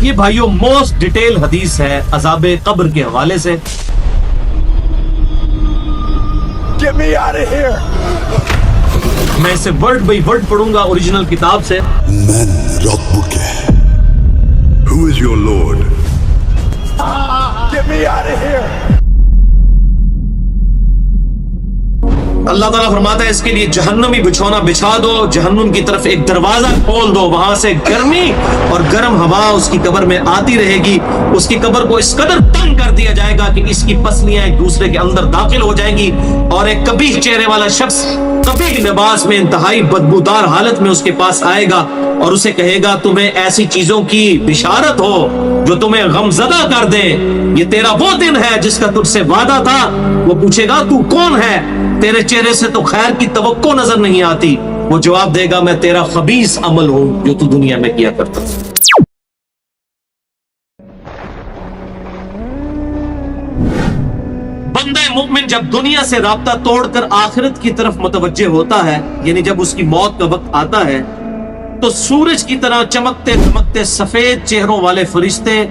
یہ بھائیوں most detail حدیث ہے عذاب قبر کے حوالے سے. Get me out of here! میں اسے ورڈ بائی ورڈ پڑھوں گا اوریجنل کتاب سے. من ربک؟ Who is your Lord? Get me out of here! اللہ تعالیٰ فرماتا ہے اس کے لیے جہنمی بچھونا بچھا دو, جہنم کی طرف ایک دروازہ کھول دو, وہاں سے گرمی اور گرم ہوا اس کی قبر میں آتی رہے گی. اس کی قبر کو اس قدر تنگ کر دیا جائے گا کہ اس کی پسلیاں ایک دوسرے کے اندر داخل ہو جائیں گی, اور ایک قبیح چہرے والا شخص قبیح لباس میں انتہائی بدبودار حالت میں اس کے پاس آئے گا اور اسے کہے گا تمہیں ایسی چیزوں کی بشارت ہو جو تمہیں غمزدہ کر دے, یہ تیرا وہ دن ہے جس کا تجھ سے وعدہ تھا. وہ پوچھے گا تو کون ہے, تیرے چہرے سے تو خیر کی توقع نظر نہیں آتی. وہ جواب دے گا میں تیرا خبیث عمل ہوں جو تو دنیا میں کیا کرتا. بندہ مومن جب دنیا سے رابطہ توڑ کر آخرت کی طرف متوجہ ہوتا ہے, یعنی جب اس کی موت کا وقت آتا ہے, تو سورج کی طرح چمکتے دمکتے سفید چہروں والے فرشتے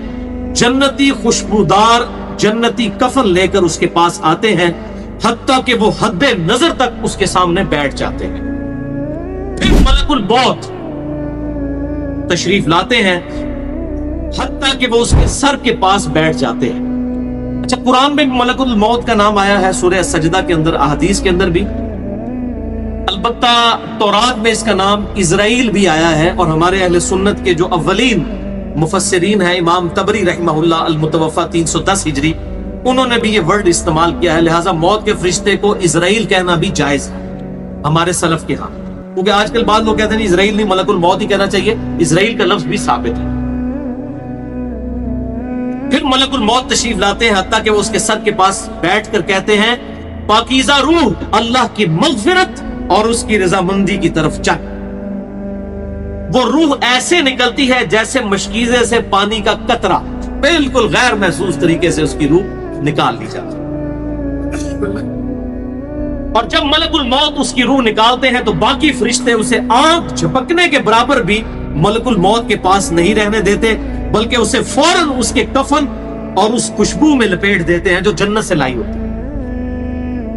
جنتی خوشبودار جنتی کفن لے کر اس کے پاس آتے ہیں, حتیٰ کہ وہ حد نظر تک اس کے سامنے بیٹھ جاتے ہیں. پھر ملک الموت تشریف لاتے ہیں حتیٰ کہ وہ اس کے سر کے پاس بیٹھ جاتے ہیں. اچھا, قرآن میں ملک الموت کا نام آیا ہے سورہ سجدہ کے اندر, احادیث کے اندر بھی. البتہ تورات میں اس کا نام اسرائیل بھی آیا ہے, اور ہمارے اہل سنت کے جو اولین مفسرین ہیں امام طبری رحمہ اللہ المتوفى 310 ہجری, انہوں نے بھی یہ ورڈ استعمال کیا ہے. لہٰذا موت کے فرشتے کو اسرائیل کہنا بھی جائز ہے ہمارے سلف کے ہاں, کیونکہ آج کل بعض لوگ کہتے ہیں اسرائیل نہیں ملک الموت ہی کہنا چاہیے. اسرائیل کا لفظ بھی ثابت ہے. پھر ملک الموت تشریف لاتے ہیں حتیٰ کہ وہ اس کے سر کے پاس بیٹھ کر کہتے ہیں پاکیزہ روح, اللہ کی مغفرت اور اس کی رضامندی کی طرف چل. وہ روح ایسے نکلتی ہے جیسے مشکیزے سے پانی کا قطرہ, بالکل غیر محسوس طریقے سے اس کی روح نکال لی جاتی. اور جب ملک الموت اس کی روح نکالتے ہیں تو باقی فرشتے اسے آنکھ جھپکنے کے برابر بھی ملک الموت کے پاس نہیں رہنے دیتے, بلکہ اسے فوراً اس کے کفن اور اس خوشبو میں لپیٹ دیتے ہیں جو جنت سے لائی ہوتی.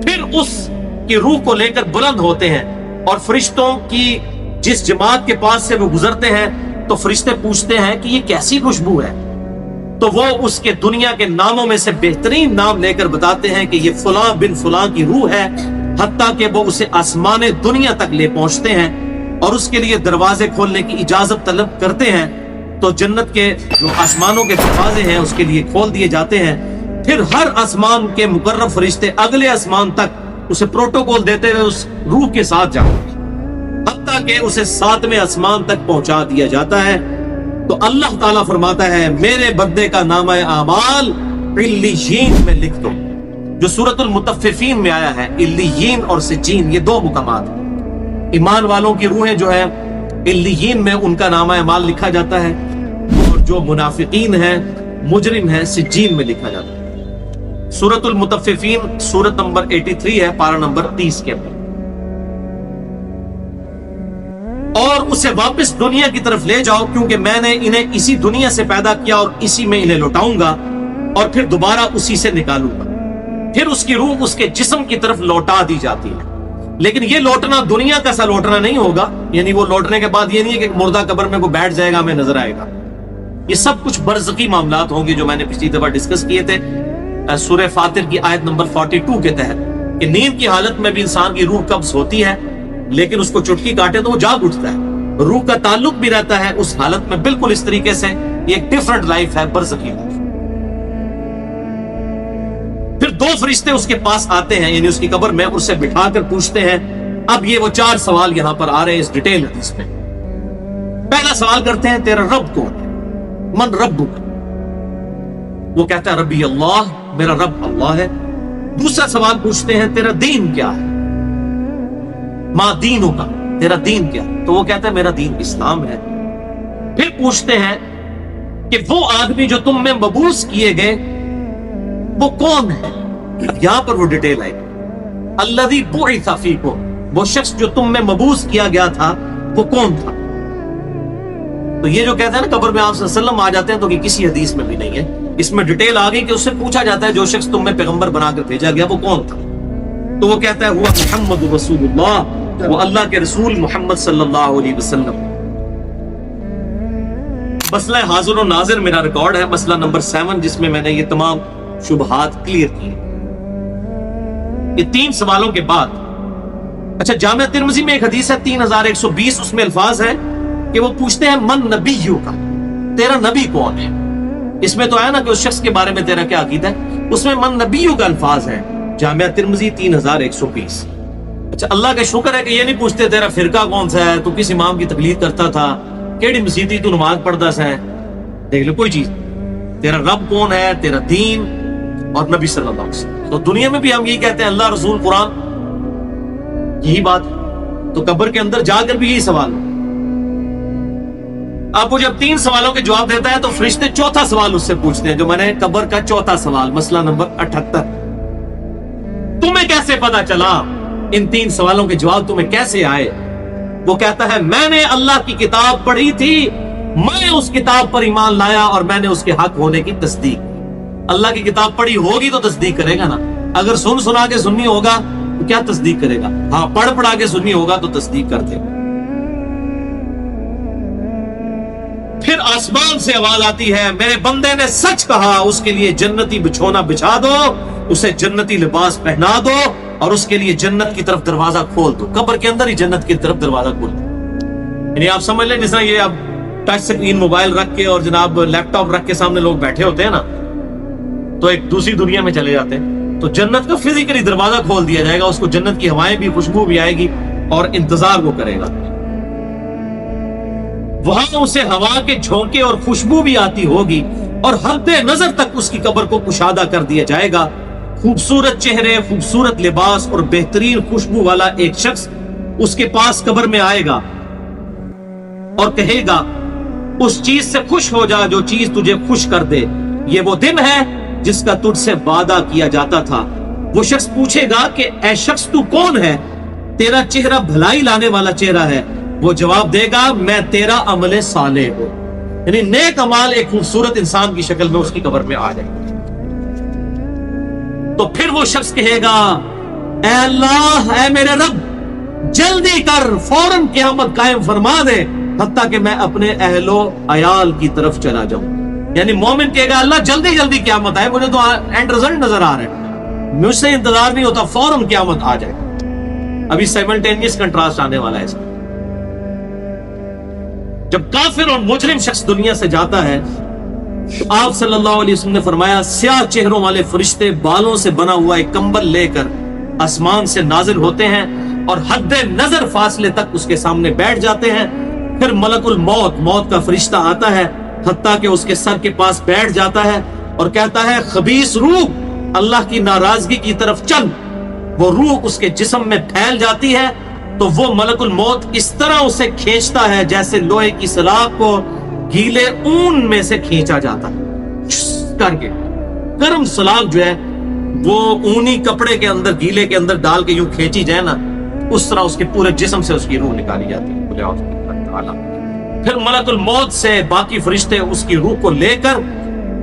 پھر اس کی روح کو لے کر بلند ہوتے ہیں, اور فرشتوں کی جس جماعت کے پاس سے وہ گزرتے ہیں تو فرشتے پوچھتے ہیں کہ یہ کیسی خوشبو ہے, تو وہ اس کے دنیا کے ناموں میں سے بہترین نام لے کر بتاتے ہیں کہ یہ فلاں بن فلاں کی روح ہے, حتیٰ کہ وہ اسے آسمان دنیا تک لے پہنچتے ہیں اور اس کے لیے دروازے کھولنے کی اجازت طلب کرتے ہیں. تو جنت کے جو آسمانوں کے دروازے ہیں اس کے لیے کھول دیے جاتے ہیں. پھر ہر آسمان کے مقرب فرشتے اگلے آسمان تک اسے پروٹوکول دیتے ہوئے اس روح کے ساتھ جاتے ہیں, حتیٰ کہ اسے 7ویں آسمان تک پہنچا دیا جاتا ہے. تو اللہ تعالیٰ فرماتا ہے میرے بندے کا نامہ اعمال علیین میں لکھ دو, جو سورۃ المطففین میں آیا ہے. علیین اور سجین یہ دو مقامات ہیں. ایمان والوں کی روحیں جو ہے علیین میں ان کا نامہ اعمال لکھا جاتا ہے, اور جو منافقین ہیں مجرم ہیں سجین میں لکھا جاتا ہے. سورۃ المطففین سورت نمبر 83 ہے, پارہ نمبر 30 کے اندر. اور اسے واپس دنیا کی طرف لے جاؤ کیونکہ میں نے انہیں اسی دنیا سے پیدا کیا اور اسی میں انہیں لوٹاؤں گا, اور پھر دوبارہ اسی سے نکالوں گا. پھر اس کی روح اس کے جسم کی طرف لوٹا دی جاتی ہے, لیکن یہ لوٹنا دنیا کا سا لوٹنا نہیں ہوگا. یعنی وہ لوٹنے کے بعد یہ نہیں ہے کہ مردہ قبر میں کوئی بیٹھ جائے گا ہمیں نظر آئے گا. یہ سب کچھ برزخی معاملات ہوں گے جو میں نے پچھلی دفعہ ڈسکس کیے تھے سورہ فاطر کی آیت نمبر 42 کے تحت, کہ نیند کی حالت میں بھی انسان کی روح قبض ہوتی ہے, لیکن اس کو چٹکی کاٹے تو وہ جاگ اٹھتا ہے. روح کا تعلق بھی رہتا ہے اس حالت میں بالکل اس طریقے سے. یہ ایک ڈیفرنٹ لائف ہے, برزخی لائف. پھر 2 فرشتے اس کے پاس آتے ہیں, یعنی اس کی قبر میں, اسے بٹھا کر پوچھتے ہیں. اب یہ وہ 4 سوال یہاں پر آ رہے ہیں اس ڈیٹیل حدیث میں. پہلا سوال کرتے ہیں تیرا رب کون ہے, من ربک. وہ کہتا ہے ربی اللہ, میرا رب اللہ ہے. دوسرا سوال پوچھتے ہیں تیرا دین کیا ہے, ما دینوں کا, تیرا دین کیا, تو وہ کہتا ہے میرا دین اسلام ہے. پھر پوچھتے ہیں کہ وہ آدمی جو تم میں مبعوث کیے گئے وہ کون ہے. یہاں پر وہ ڈیٹیل آئی, الذی بعث فیکم, وہ شخص جو تم میں مبعوث کیا گیا تھا وہ کون تھا. تو یہ جو کہتے ہیں نا قبر میں آپ صلی اللہ علیہ وسلم آ جاتے ہیں، تو یہ کسی حدیث میں بھی نہیں ہے. اس میں ڈیٹیل آ گئی کہ اس سے پوچھا جاتا ہے جو شخص تم میں پیغمبر بنا کر بھیجا گیا وہ کون تھا؟ تو وہ کہتا ہے ہوا محمد رسول اللہ، وہ اللہ کے رسول محمد صلی اللہ علیہ وسلم. مسئلہ حاضر و ناظر میرا ریکارڈ ہے، مسئلہ نمبر 7، جس میں میں نے یہ تمام شبہات کلیئر کیے. یہ 3 سوالوں کے بعد اچھا جامعہ ترمذی میں ایک حدیث ہے 3120، اس میں الفاظ ہے کہ وہ پوچھتے ہیں من نبیو کا، تیرا نبی کون ہے؟ اس میں تو ہے نا کہ اس شخص کے بارے میں تیرا کیا عقیدہ ہے، اس میں من نبیو کا الفاظ ہے. جامعہ ترمذی 3120. اچھا اللہ کا شکر ہے کہ یہ نہیں پوچھتے تیرا فرقہ کون سا ہے، تو کس امام کی تقلید کرتا تھا، کیڑی مسیتی تو نماز پڑھتا سا ہے. دیکھ لو کوئی چیز، تیرا رب کون ہے، تیرا دین اور نبی صلی اللہ علیہ وسلم. تو دنیا میں بھی ہم یہی کہتے ہیں اللہ رسول قرآن، یہی بات. تو قبر کے اندر جا کر بھی یہی سوال. اب وہ جب 3 سوالوں کے جواب دیتا ہے تو فرشتے 4تھا سوال اس سے پوچھتے ہیں، جو میں نے قبر کا 4تھا سوال، مسئلہ نمبر 78. تمہیں کیسے پتا چلا، ان 3 سوالوں کے جواب تمہیں کیسے آئے؟ وہ کہتا ہے میں نے اللہ کی کتاب پڑھی تھی، میں اس کتاب پر ایمان لایا اور میں نے اس کے حق ہونے کی تصدیق. اللہ کی کتاب پڑھی ہوگی تو تصدیق کرے گا نا. اگر سنا کے سنی ہوگا تو کیا تصدیق کرے گا؟ ہاں پڑھا کے سنی ہوگا تو تصدیق کر دے. پھر آسمان سے آواز آتی ہے میرے بندے نے سچ کہا، اس کے لیے جنتی بچھونا بچھا دو، اسے جنتی لباس پہنا دو اور اس کے لیے جنت کی طرف دروازہ کھول دو. قبر کے اندر ہی جنت کی طرف دروازہ کھول دو. یعنی آپ سمجھ لیں جس طرح یہ اب ٹچ سکرین موبائل رکھ کے اور جناب لیپ ٹاپ رکھ کے سامنے لوگ بیٹھے ہوتے ہیں نا، تو ایک دوسری دنیا میں چلے جاتے ہیں. تو جنت کا فزیکلی دروازہ کھول دیا جائے گا، اس کو جنت کی ہوائیں بھی، خوشبو بھی آئے گی اور انتظار وہ کرے گا. وہاں اسے ہوا کے جھونکے اور خوشبو بھی آتی ہوگی اور حد نظر تک اس کی قبر کو کشادہ کر دیا جائے گا. خوبصورت چہرے، خوبصورت لباس اور بہترین خوشبو والا ایک شخص اس کے پاس قبر میں آئے گا اور کہے گا اس چیز سے خوش ہو جا جو چیز تجھے خوش کر دے، یہ وہ دن ہے جس کا تجھ سے وعدہ کیا جاتا تھا. وہ شخص پوچھے گا کہ اے شخص تو کون ہے، تیرا چہرہ بھلائی لانے والا چہرہ ہے. وہ جواب دے گا میں تیرا عمل صالح ہوں. یعنی نیک عمال ایک خوبصورت انسان کی شکل میں اس کی قبر میں آ جائے گا. تو پھر وہ شخص کہے گا اے اللہ، اے میرے رب، جلدی کر، فوراً قیامت قائم فرما دے حتیٰ کہ میں اپنے اہل و عیال کی طرف چلا جاؤں. یعنی مومن کہے گا اللہ جلدی جلدی قیامت آئے، مجھے تو اینڈ رزلٹ نظر آ رہا ہے، مجھ سے انتظار نہیں ہوتا، فوراً قیامت آ جائے. ابھی سائملٹینیس کنٹراسٹ آنے والا ہے. جب کافر اور مجرم شخص دنیا سے جاتا ہے تو آپ صلی اللہ علیہ وسلم نے فرمایا سیاہ چہروں والے فرشتے بالوں سے بنا ہوا ایک کمبل لے کر آسمان سے نازل ہوتے ہیں اور حد نظر فاصلے تک اس کے سامنے بیٹھ جاتے ہیں. پھر ملک الموت، موت کا فرشتہ آتا ہے حتیٰ کہ اس کے سر کے پاس بیٹھ جاتا ہے اور کہتا ہے خبیث روح، اللہ کی ناراضگی کی طرف چل. وہ روح اس کے جسم میں پھیل جاتی ہے تو وہ ملک الموت اس طرح اسے کھینچتا ہے جیسے لوہے کی سلاخ کو گیلے اون میں سے کھینچا جاتا ہے کر کے. گرم سلاخ جو ہے وہ اونی کپڑے کے اندر، گیلے کے اندر ڈال کے یوں کھینچی جائے نا، اس طرح اس کے پورے جسم سے اس کی روح نکالی جاتی ہے. پھر ملک الموت سے باقی فرشتے اس کی روح کو لے کر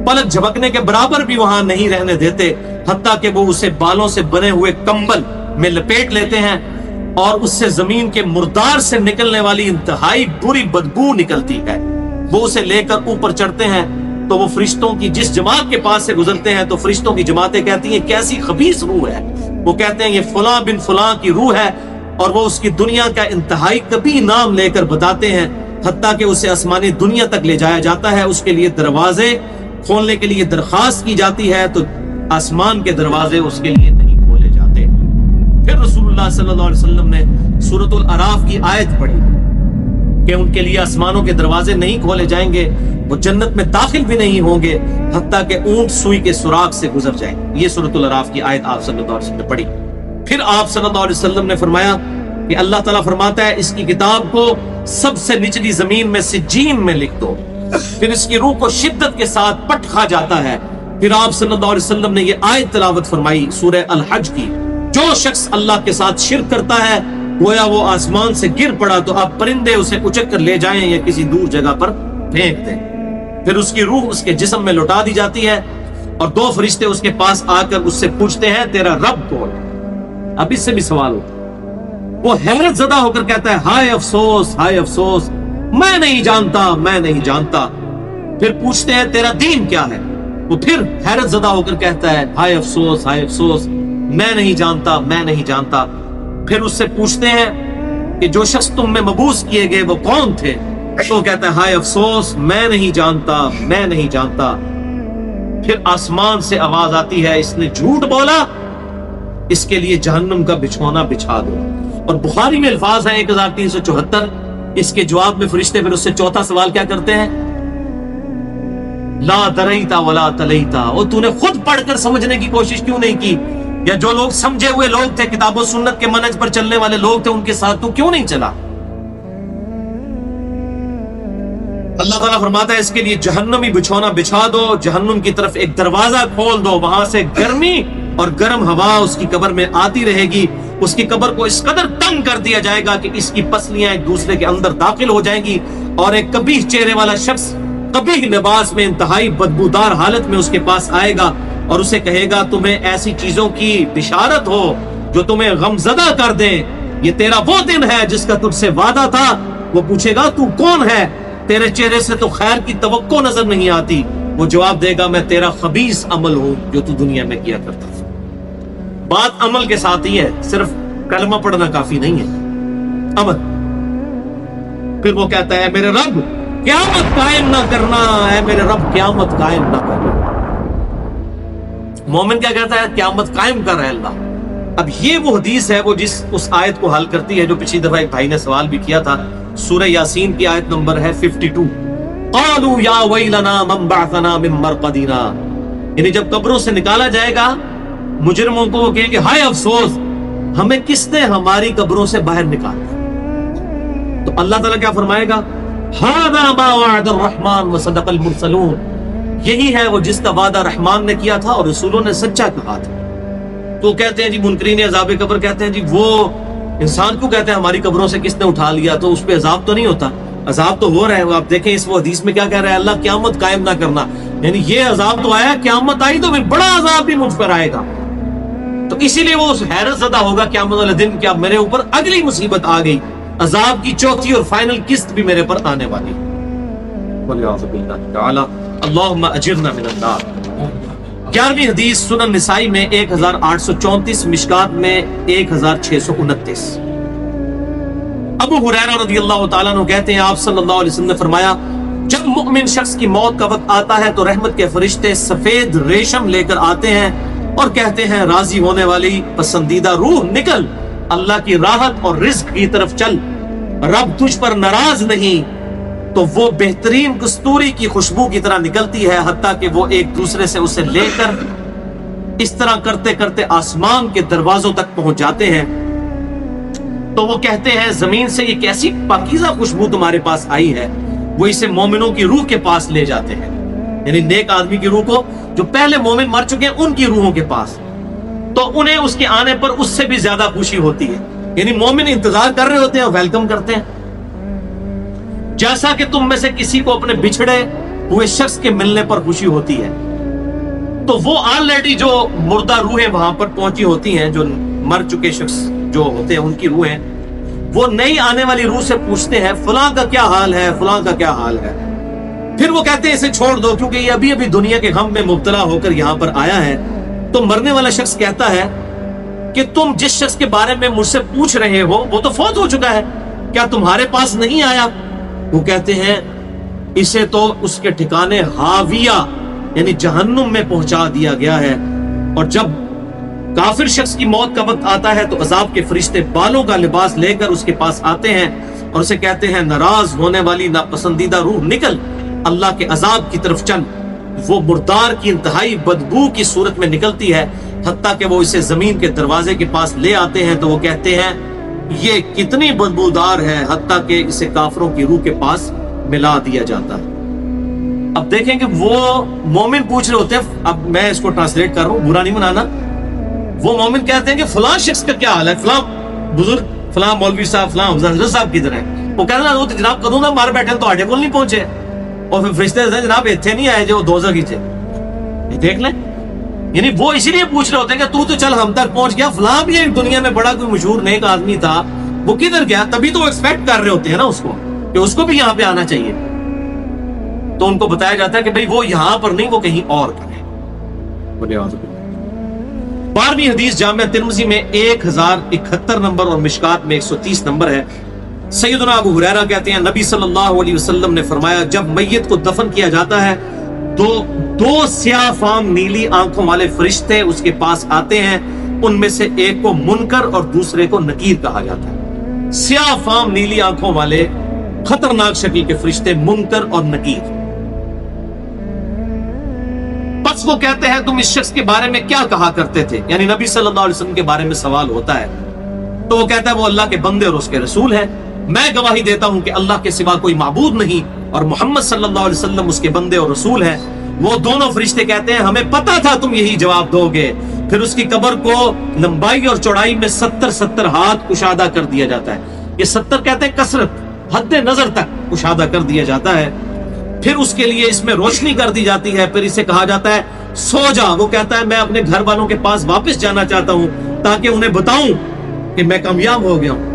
پلک جھپکنے کے برابر بھی وہاں نہیں رہنے دیتے حتیٰ کہ وہ اسے بالوں سے بنے ہوئے کمبل میں لپیٹ لیتے ہیں اور اس سے زمین کے مردار سے نکلنے والی انتہائی بری بدبو نکلتی ہے. وہ اسے لے کر اوپر چڑھتے ہیں تو وہ فرشتوں کی جس جماعت کے پاس سے گزرتے ہیں تو فرشتوں کی جماعتیں کہتی ہیں کیسی خبیث روح ہے. وہ کہتے ہیں یہ فلاں بن فلاں کی روح ہے اور وہ اس کی دنیا کا انتہائی کبھی نام لے کر بتاتے ہیں حتیٰ کہ اسے آسمانی دنیا تک لے جایا جاتا ہے. اس کے لیے دروازے کھولنے کے لیے درخواست کی جاتی ہے تو آسمان کے دروازے اس کے لیے نہیں کھولے جاتے. پھر رسول اللہ صلی اللہ علیہ وسلم نے سورۃ الاعراف کی آیت پڑھی کہ ان کے لیے آسمانوں کے دروازے نہیں کھولے جائیں گے، وہ جنت میں داخل بھی نہیں ہوں گے حتیٰ کہ اونٹ سوئی کے سوراخ سے گزر جائیں. یہ سورۃ الاعراف کی آیت آپ صلی اللہ علیہ وسلم نے پڑھی. پھر آپ صلی اللہ علیہ وسلم نے فرمایا کہ اللہ تعالیٰ فرماتا ہے اس کی کتاب کو سب سے نچلی زمین میں سجین میں لکھ دو. پھر اس کی روح کو شدت کے ساتھ پٹ کھا جاتا ہے. پھر آپ صلی اللہ علیہ وسلم نے یہ آیت تلاوت فرمائی سورہ الحج کی، جو شخص اللہ کے ساتھ شرک کرتا ہے گویا وہ آسمان سے گر پڑا تو اب پرندے اسے اچک کر لے جائیں یا کسی دور جگہ پر پھینک دیں. پھر اس کی روح اس کے جسم میں لوٹا دی جاتی ہے اور 2 فرشتے اس کے پاس آ کر اس سے پوچھتے ہیں تیرا رب کون؟ اب اس سے بھی سوال ہوتا ہے. وہ حیرت زدہ ہو کر کہتا ہے ہائے افسوس، ہائے افسوس، میں نہیں جانتا، میں نہیں جانتا. پھر پوچھتے ہیں تیرا دین کیا ہے؟ وہ پھر حیرت زدہ ہو کر کہتا ہے ہائے افسوس، ہائے افسوس، میں نہیں جانتا، میں نہیں جانتا. پھر اس سے پوچھتے ہیں کہ جو شخص تم میں مبعوث کیے گئے وہ کون تھے؟ تو کہتا ہے ہائے افسوس، میں نہیں جانتا، میں نہیں جانتا. پھر آسمان سے آواز آتی ہے اس نے جھوٹ بولا، اس کے لیے جہنم کا بچھونا بچھا دو. اور بخاری میں الفاظ ہیں 1374. اس کے جواب میں فرشتے پھر اس سے چوتھا سوال کیا کرتے ہیں؟ لا دریتا ولا تلیتا، اور تو نے خود پڑھ کر سمجھنے کی کوشش کیوں نہیں کی؟ یا جو لوگ سمجھے ہوئے لوگ تھے، کتاب و سنت کے منہج پر چلنے والے لوگ تھے، ان کے ساتھ تو کیوں نہیں چلا؟ اللہ تعالیٰ فرماتا ہے اس کے لیے جہنمی بچھونا بچھا دو، جہنم کی طرف ایک دروازہ کھول دو، وہاں سے گرمی اور گرم ہوا اس کی قبر میں آتی رہے گی. اس کی قبر کو اس قدر تنگ کر دیا جائے گا کہ اس کی پسلیاں ایک دوسرے کے اندر داخل ہو جائیں گی، اور ایک قبیح چہرے والا شخص قبیح لباس میں انتہائی بدبودار حالت میں اس کے پاس آئے گا اور اسے کہے گا تمہیں ایسی چیزوں کی بشارت ہو جو تمہیں غمزدہ کر دیں، یہ تیرا وہ دن ہے جس کا تجھ سے وعدہ تھا. وہ پوچھے گا تو کون ہے؟ تیرے چہرے سے تو خیر کی توقع نظر نہیں آتی. وہ جواب دے گا میں تیرا خبیث عمل ہوں جو تو دنیا میں کیا کرتا تھا. بات عمل کے ساتھ ہی ہے، صرف کلمہ پڑھنا کافی نہیں ہے، عمل. پھر وہ کہتا ہے میرے رب قیامت قائم نہ کرنا، اے میرے رب قیامت قائم نہ کرنا. مومن کیا کہتا ہے؟ قیامت قائم کر رہے اللہ. اب یہ وہ حدیث ہے وہ جس اس آیت کو حل کرتی ہے جو پچھلی دفعہ ایک بھائی نے سوال بھی کیا تھا. سورہ یاسین کی آیت نمبر ہے 52. قالوا یا ویلنا من بعثنا من مرقدنا، یعنی جب قبروں سے نکالا جائے گا مجرموں کو وہ کہیں گے ہائے افسوس، ہمیں کس نے ہماری قبروں سے باہر نکالا. تو اللہ تعالیٰ کیا فرمائے گا؟ ھذا ما وعد الرحمن وصدق المرسلون، یہی ہے وہ جس کا وعدہ رحمان نے کیا تھا اور رسولوں نے سچا کہا تھا. تو کہتے ہیں جی منکرین عذاب قبر کہتے ہیں جی وہ انسان کو کہتے ہیں ہماری قبروں سے کس نے اٹھا لیا، تو اس پہ عذاب تو نہیں ہوتا؟ عذاب تو ہو رہا ہے. آپ دیکھیں اس وہ حدیث میں کیا کہہ رہا ہے اللہ قیامت قائم نہ کرنا، یعنی یہ عذاب تو آیا، قیامت آئی تو پھر بڑا عذاب بھی مجھ پر آئے گا. تو اسی لیے وہ حیرت زدہ ہوگا قیامت والے دن، کیا میرے اوپر اگلی مصیبت آ گئی، عذاب کی چوتھی اور فائنل قسط بھی میرے پر آنے والی. والعیاذ باللہ تعالی اللہم اجرنا من النار. 11ویں حدیث سنن نسائی میں 1834، مشکات میں 1629. ابو ہریرہ رضی اللہ تعالیٰ عنہ کہتے ہیں آپ صلی اللہ علیہ وسلم نے فرمایا جب مؤمن شخص کی موت کا وقت آتا ہے تو رحمت کے فرشتے سفید ریشم لے کر آتے ہیں اور کہتے ہیں راضی ہونے والی پسندیدہ روح نکل، اللہ کی راحت اور رزق کی طرف چل، رب تجھ پر ناراض نہیں. تو وہ بہترین کستوری کی خوشبو کی طرح نکلتی ہے، حتیٰ کہ وہ ایک دوسرے سے اسے لے کر اس طرح کرتے کرتے آسمان کے دروازوں تک پہنچ جاتے ہیں. تو وہ کہتے ہیں زمین سے یہ کیسی پاکیزہ خوشبو تمہارے پاس آئی ہے. وہ اسے مومنوں کی روح کے پاس لے جاتے ہیں، یعنی نیک آدمی کی روح کو، جو پہلے مومن مر چکے ہیں ان کی روحوں کے پاس. تو انہیں اس کے آنے پر اس سے بھی زیادہ خوشی ہوتی ہے، یعنی مومن انتظار کر رہے ہوتے ہیں اور ویلکم کرتے ہیں. جیسا کہ تم میں سے کسی کو اپنے بچھڑے ہوئے شخص کے ملنے پر خوشی ہوتی ہے. تو وہ آلریڈی جو مردہ روحیں وہاں پر پہنچی ہوتی ہیں، جو مر چکے شخص جو ہوتے ہیں ان کی روحیں، وہ نئی آنے والی روح سے پوچھتے ہیں فلاں کا کیا حال ہے، فلاں کا کیا حال ہے. پھر وہ کہتے ہیں اسے چھوڑ دو کیونکہ یہ ابھی ابھی دنیا کے غم میں مبتلا ہو کر یہاں پر آیا ہے. تو مرنے والا شخص کہتا ہے کہ تم جس شخص کے بارے میں مجھ سے پوچھ رہے ہو وہ تو فوت ہو چکا ہے، کیا تمہارے پاس نہیں آیا؟ وہ کہتے ہیں اسے تو اس کے ٹھکانے ہاویہ یعنی جہنم میں پہنچا دیا گیا ہے. اور جب کافر شخص کی موت کا وقت آتا ہے تو عذاب کے فرشتے بالوں کا لباس لے کر اس کے پاس آتے ہیں اور اسے کہتے ہیں ناراض ہونے والی ناپسندیدہ روح نکل، اللہ کے عذاب کی طرف چل. وہ مردار کی انتہائی بدبو کی صورت میں نکلتی ہے، حتیٰ کہ وہ اسے زمین کے دروازے کے پاس لے آتے ہیں تو وہ کہتے ہیں یہ کتنی بدبودار ہے، حتیٰ کہ اسے کافروں کی روح کے پاس ملا دیا جاتا ہے. اب دیکھیں کہ وہ مومن پوچھ رہے ہوتے ہیں، اب میں اس کو ٹرانسلیٹ کر رہا ہوں، برا نہیں منانا. وہ مومن کہتے ہیں کہ فلاں شخص کا کیا حال ہے، فلاں بزرگ، فلاں مولوی صاحب، فلاں حضرت صاحب کدھر ہیں؟ وہ کہتے ہیں وہ تو جناب کدوں نہ مار بیٹھے تو آٹے کول نہیں پہنچے. اور پھر فرشتے سے جناب اتنے نہیں آئے جو دوزخ ہی تھے، یہ دیکھ لیں. یعنی وہ اسی لیے پوچھ رہے ہوتے ہیں کہ تو چل ہم تک پہنچ گیا، فلاں بھی ایک دنیا میں بڑا کوئی مشہور نیک آدمی تھا، وہ کدھر گیا؟ تبھی تو وہ ایکسپیکٹ کر رہے ہوتے ہیں نا اس کو کہ اس کو بھی یہاں پہ آنا چاہیے. تو ان کو بتایا جاتا ہے کہ بھئی وہ یہاں پر نہیں، وہ کہیں اور کرے. 12ویں حدیث جامعہ ترمذی میں 1071 نمبر اور مشکات میں 130 نمبر ہے. سیدنا ابو ہریرہ کہتے ہیں نبی صلی اللہ علیہ وسلم نے فرمایا جب میت کو دفن کیا جاتا ہے تو 2 سیاہ فام نیلی آنکھوں والے فرشتے اس کے پاس آتے ہیں، ان میں سے ایک کو منکر اور دوسرے کو نکیر کہا جاتا ہے. سیاہ فام نیلی آنکھوں والے خطرناک شکل کے فرشتے منکر اور نکیر. پس وہ کہتے ہیں تم اس شخص کے بارے میں کیا کہا کرتے تھے، یعنی نبی صلی اللہ علیہ وسلم کے بارے میں سوال ہوتا ہے. تو وہ کہتا ہے وہ اللہ کے بندے اور اس کے رسول ہیں، میں گواہی دیتا ہوں کہ اللہ کے سوا کوئی معبود نہیں اور محمد صلی اللہ علیہ وسلم اس کے بندے اور رسول ہیں. وہ دونوں فرشتے کہتے ہیں ہمیں پتا تھا تم یہی جواب دو گے. پھر اس کی قبر کو لمبائی اور چوڑائی میں 70 ہاتھ کشادہ کر دیا جاتا ہے. یہ 70 کہتے ہیں کثرت، حد نظر تک کشادہ کر دیا جاتا ہے. پھر اس کے لیے اس میں روشنی کر دی جاتی ہے. پھر اسے کہا جاتا ہے سو جا. وہ کہتا ہے میں اپنے گھر والوں کے پاس واپس جانا چاہتا ہوں تاکہ انہیں بتاؤں کہ میں کامیاب ہو گیا ہوں.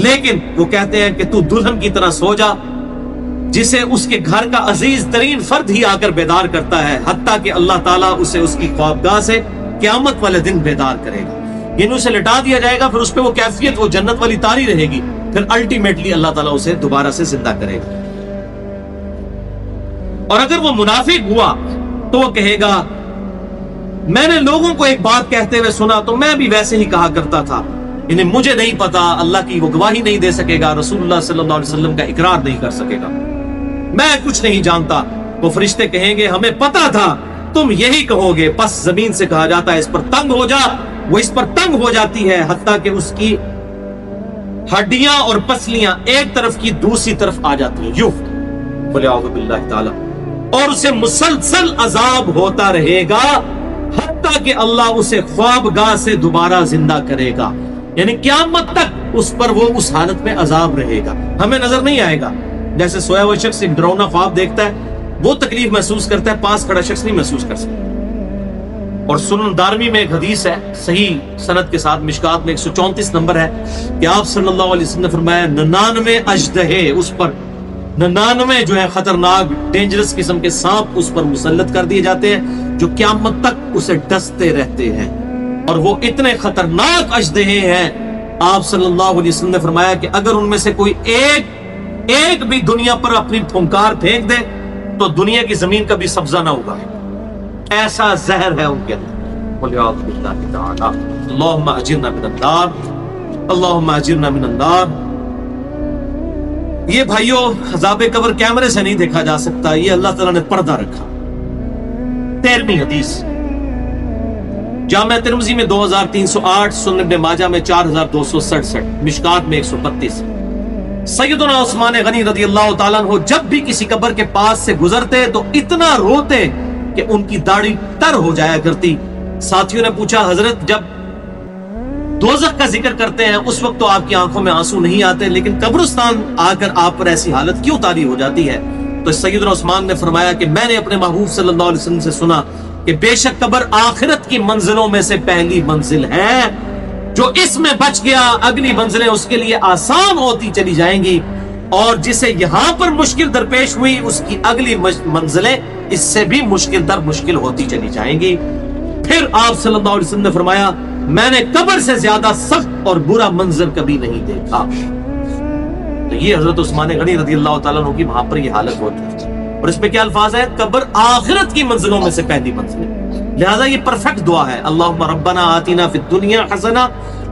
لیکن وہ کہتے ہیں کہ تو دلہن کی طرح سو جا جسے اس کے گھر کا عزیز ترین فرد ہی آ کر بیدار کرتا ہے، حتیٰ کہ اللہ تعالیٰ اسے اس کی خوابگاہ سے قیامت والے دن بیدار کرے گا. یعنی اسے لٹا دیا جائے گا، پھر اس پہ وہ کیفیت وہ جنت والی تاری رہے گی، پھر الٹیمیٹلی اللہ تعالیٰ اسے دوبارہ سے زندہ کرے گا. اور اگر وہ منافق ہوا تو وہ کہے گا میں نے لوگوں کو ایک بات کہتے ہوئے سنا تو میں بھی ویسے ہی کہا کرتا تھا، یعنی مجھے نہیں پتا، اللہ کی وہ گواہی نہیں دے سکے گا، رسول اللہ صلی اللہ علیہ وسلم کا اقرار نہیں کر سکے گا، میں کچھ نہیں جانتا. وہ فرشتے کہیں گے ہمیں پتا تھا تم یہی کہو گے. پس زمین سے کہا جاتا ہے اس پر تنگ ہو جا. وہ اس پر تنگ ہو جاتی ہے حتیٰ کہ اس کی ہڈیاں اور پسلیاں ایک طرف کی دوسری طرف آ جاتی ہیں، یوں بولے اعوذ باللہ تعالی. اور اسے مسلسل عذاب ہوتا رہے گا حتیٰ کہ اللہ اسے خوابگاہ سے دوبارہ زندہ کرے گا. یعنی قیامت تک اس پر وہ اس حالت میں عذاب رہے گا، ہمیں نظر نہیں آئے گا. جیسے سویا ہوا شخص ایک ڈراؤنا خواب دیکھتا ہے وہ تکلیف محسوس کرتا ہے، پاس کھڑا شخص نہیں محسوس کر سکتا. اور سنن دارمی میں ایک حدیث ہے صحیح سند کے ساتھ، مشکات میں 134 نمبر ہے کہ آپ صلی اللہ علیہ وسلم نے فرمایا 99 اژدہے اس پر، 99 جو ہے خطرناک ڈینجرس قسم کے سانپ اس پر مسلط کر دیے جاتے ہیں جو قیامت تک اسے ڈستے رہتے ہیں. اور وہ اتنے خطرناک اژدہے ہیں، آپ صلی اللہ علیہ وسلم نے فرمایا کہ اگر ان میں سے کوئی ایک بھی دنیا پر اپنی پھنکار پھینک دے تو دنیا کی زمین کبھی سبزہ نہ ہوگا. ایسا زہر ہے ان کے اندر. قل اعوذ باللہ تعالی اللہم اجرنا من النار، اللہم اجرنا من النار. یہ بھائیو عذاب قبر کیمرے سے نہیں دیکھا جا سکتا، یہ اللہ تعالیٰ نے پردہ رکھا. 13ویں حدیث جامعہ ترمذی میں 2308، سنن ابن ماجہ میں 4267، مشکات میں 132. سیدنا عثمان غنی رضی اللہ تعالیٰ عنہ جب بھی کسی قبر کے پاس سے گزرتے تو اتنا روتے کہ ان کی داڑھی تر ہو جایا کرتی. ساتھیوں نے پوچھا حضرت جب دوزخ کا ذکر کرتے ہیں اس وقت تو آپ کی آنکھوں میں آنسو نہیں آتے، لیکن قبرستان آ کر آپ پر ایسی حالت کیوں طاری ہو جاتی ہے؟ تو سیدنا عثمان نے فرمایا کہ میں نے اپنے محبوب صلی اللہ علیہ وسلم سے سنا کہ بے شک قبر آخرت کی منزلوں میں سے پہلی منزل ہے، جو اس میں بچ گیا اگلی منزلیں اس کے لیے آسان ہوتی چلی جائیں گی، اور جسے یہاں پر مشکل درپیش ہوئی اس کی اگلی منزلیں اس سے بھی مشکل در مشکل ہوتی چلی جائیں گی. پھر آپ صلی اللہ علیہ وسلم نے فرمایا میں نے قبر سے زیادہ سخت اور برا منظر کبھی نہیں دیکھا. تو یہ حضرت عثمان غنی رضی اللہ تعالیٰ عنہ کی وہاں پر یہ حالت ہوتی ہے. اور اس میں کیا الفاظ ہے؟ قبر آخرت کی منزلوں میں سے پہلی منزل ہے. لہذا یہ پرفیکٹ دعا ہے، اللہم ربنا آتنا فی الدنیا حسنہ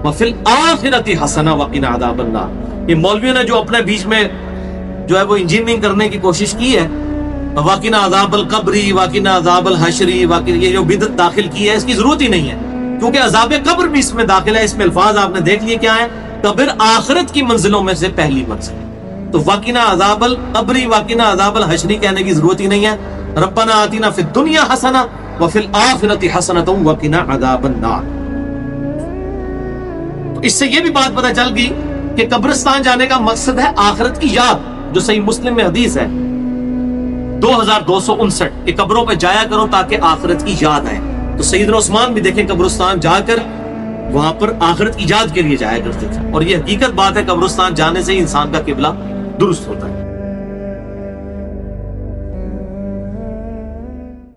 وفی الآخرۃ حسنہ وقنا عذاب النار. یہ مولویوں نے جو اپنے بیچ میں جو ہے وہ انجینئرنگ کرنے کی کوشش کی ہے، وقنا عذاب القبری، وقنا عذاب الحشری، یہ جو بدعت داخل کی ہے اس کی ضرورت ہی نہیں ہے، کیونکہ عذاب قبر بھی اس میں داخل ہے. اس میں الفاظ آپ نے دیکھ لیے کیا ہے، قبر آخرت کی منزلوں میں سے پہلی منزل. تو وقنا عذاب القبری وقنا عذاب الحشری کہنے کی ضرورت ہی نہیں ہے. ربنا آتنا فی الدنیا حسنہ وفی الآخرۃ حسنۃ وقنا عذاب النار. تو اس سے یہ بھی بات پتہ چل گئی کہ قبرستان جانے کا مقصد ہے آخرت کی یاد، جو صحیح مسلم میں حدیث ہے 2259 کہ قبروں پہ جایا کرو تاکہ آخرت کی یاد آئے. تو سیدنا عثمان بھی دیکھیں قبرستان جا کر وہاں پر آخرت ایجاد کے لیے جایا کرتے تھے. اور یہ حقیقت بات ہے، قبرستان جانے سے ہی انسان کا قبلہ درست ہوتا ہے.